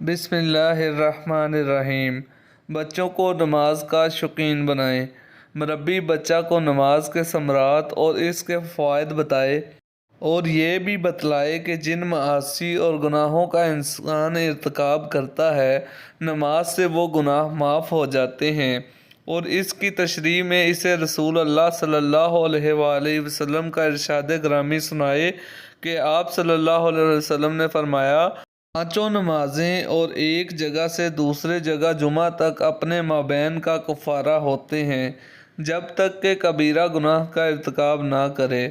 بسم اللہ الرحمن الرحیم۔ بچوں کو نماز کا شوقین بنائیں۔ مربی بچہ کو نماز کے ثمرات اور اس کے فوائد بتائے اور یہ بھی بتلائے کہ جن معاصی اور گناہوں کا انسان ارتکاب کرتا ہے، نماز سے وہ گناہ معاف ہو جاتے ہیں، اور اس کی تشریح میں اسے رسول اللہ صلی اللہ علیہ وآلہ وسلم کا ارشاد گرامی سنائے کہ آپ صلی اللہ علیہ وسلم نے فرمایا، پانچوں نمازیں اور ایک جگہ سے دوسرے جگہ جمعہ تک اپنے مابین کا کفارہ ہوتے ہیں، جب تک کہ کبیرہ گناہ کا ارتکاب نہ کرے۔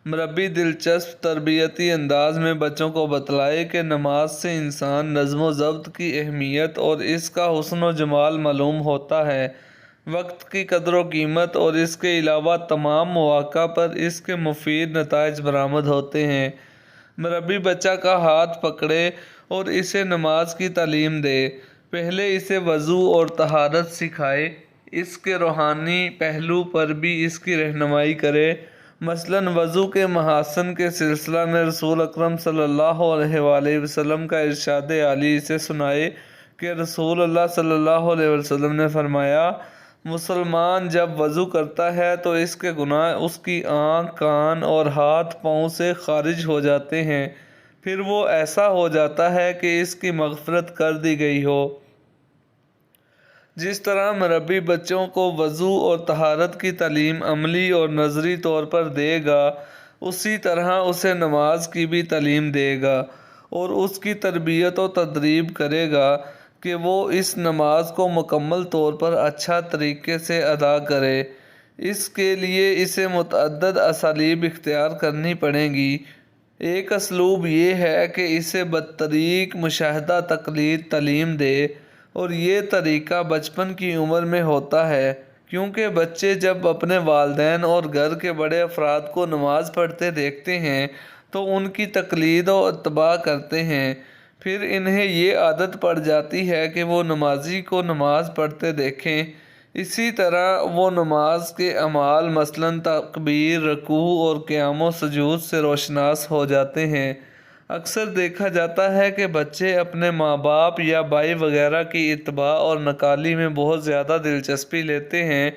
مربی دلچسپ تربیتی انداز میں بچوں کو بتلائے کہ نماز سے انسان نظم و ضبط کی اہمیت اور اس کا حسن و جمال معلوم ہوتا ہے، وقت کی قدر و قیمت، اور اس کے علاوہ تمام مواقع پر اس کے مفید نتائج برآمد ہوتے ہیں۔ مربی بچہ کا ہاتھ پکڑے اور اسے نماز کی تعلیم دے۔ پہلے اسے وضو اور طہارت سکھائے، اس کے روحانی پہلو پر بھی اس کی رہنمائی کرے۔ مثلاً وضو کے محاسن کے سلسلہ میں رسول اکرم صلی اللہ علیہ وآلہ وسلم کا ارشاد عالی اسے سنائے کہ رسول اللہ صلی اللہ علیہ وسلم نے فرمایا، مسلمان جب وضو کرتا ہے تو اس کے گناہ اس کی آنکھ، کان اور ہاتھ پاؤں سے خارج ہو جاتے ہیں، پھر وہ ایسا ہو جاتا ہے کہ اس کی مغفرت کر دی گئی ہو۔ جس طرح مربی بچوں کو وضو اور طہارت کی تعلیم عملی اور نظری طور پر دے گا، اسی طرح اسے نماز کی بھی تعلیم دے گا اور اس کی تربیت و تدریب کرے گا کہ وہ اس نماز کو مکمل طور پر اچھا طریقے سے ادا کرے۔ اس کے لیے اسے متعدد اسالیب اختیار کرنی پڑیں گی۔ ایک اسلوب یہ ہے کہ اسے بطریق مشاہدہ تقلید تعلیم دے، اور یہ طریقہ بچپن کی عمر میں ہوتا ہے، کیونکہ بچے جب اپنے والدین اور گھر کے بڑے افراد کو نماز پڑھتے دیکھتے ہیں تو ان کی تقلید و اتباع کرتے ہیں، پھر انہیں یہ عادت پڑ جاتی ہے کہ وہ نمازی کو نماز پڑھتے دیکھیں۔ اسی طرح وہ نماز کے اعمال مثلاً تکبیر، رکوع اور قیام و سجود سے روشناس ہو جاتے ہیں۔ اکثر دیکھا جاتا ہے کہ بچے اپنے ماں باپ یا بھائی وغیرہ کی اتباع اور نقالی میں بہت زیادہ دلچسپی لیتے ہیں۔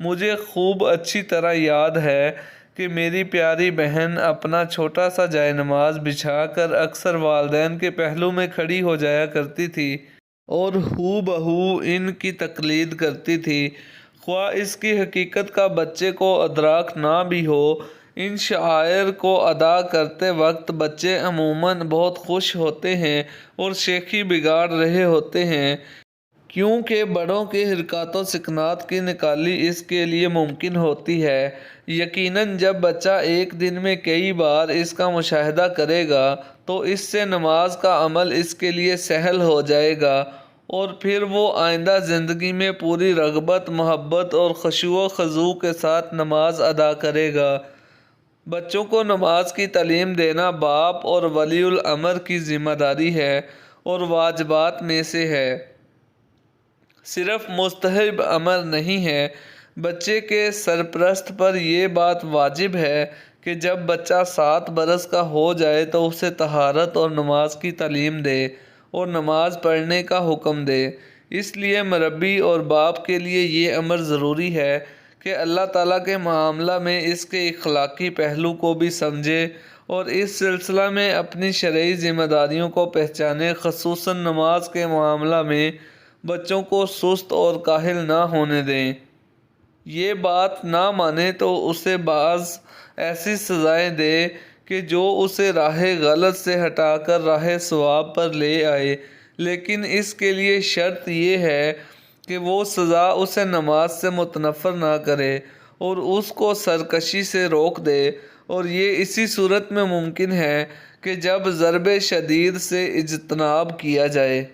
مجھے خوب اچھی طرح یاد ہے کہ میری پیاری بہن اپنا چھوٹا سا جائے نماز بچھا کر اکثر والدین کے پہلو میں کھڑی ہو جایا کرتی تھی اور ہو بہو ان کی تقلید کرتی تھی، خواہ اس کی حقیقت کا بچے کو ادراک نہ بھی ہو۔ ان شعائر کو ادا کرتے وقت بچے عموماً بہت خوش ہوتے ہیں اور شیخی بگاڑ رہے ہوتے ہیں، کیونکہ بڑوں کے حرکات و سکنات کی نقالی اس کے لیے ممکن ہوتی ہے۔ یقیناً جب بچہ ایک دن میں کئی بار اس کا مشاہدہ کرے گا تو اس سے نماز کا عمل اس کے لیے سہل ہو جائے گا، اور پھر وہ آئندہ زندگی میں پوری رغبت، محبت اور خشوع و خضوع کے ساتھ نماز ادا کرے گا۔ بچوں کو نماز کی تعلیم دینا باپ اور ولی الامر کی ذمہ داری ہے اور واجبات میں سے ہے، صرف مستحب امر نہیں ہے۔ بچے کے سرپرست پر یہ بات واجب ہے کہ جب بچہ 7 برس کا ہو جائے تو اسے طہارت اور نماز کی تعلیم دے اور نماز پڑھنے کا حکم دے۔ اس لیے مربی اور باپ کے لیے یہ امر ضروری ہے کہ اللہ تعالیٰ کے معاملہ میں اس کے اخلاقی پہلو کو بھی سمجھے اور اس سلسلہ میں اپنی شرعی ذمہ داریوں کو پہچانے، خصوصاً نماز کے معاملہ میں بچوں کو سست اور کاہل نہ ہونے دیں۔ یہ بات نہ مانے تو اسے بعض ایسی سزائیں دے کہ جو اسے راہ غلط سے ہٹا کر راہ صواب پر لے آئے، لیکن اس کے لیے شرط یہ ہے کہ وہ سزا اسے نماز سے متنفر نہ کرے اور اس کو سرکشی سے روک دے، اور یہ اسی صورت میں ممکن ہے کہ جب ضرب شدید سے اجتناب کیا جائے۔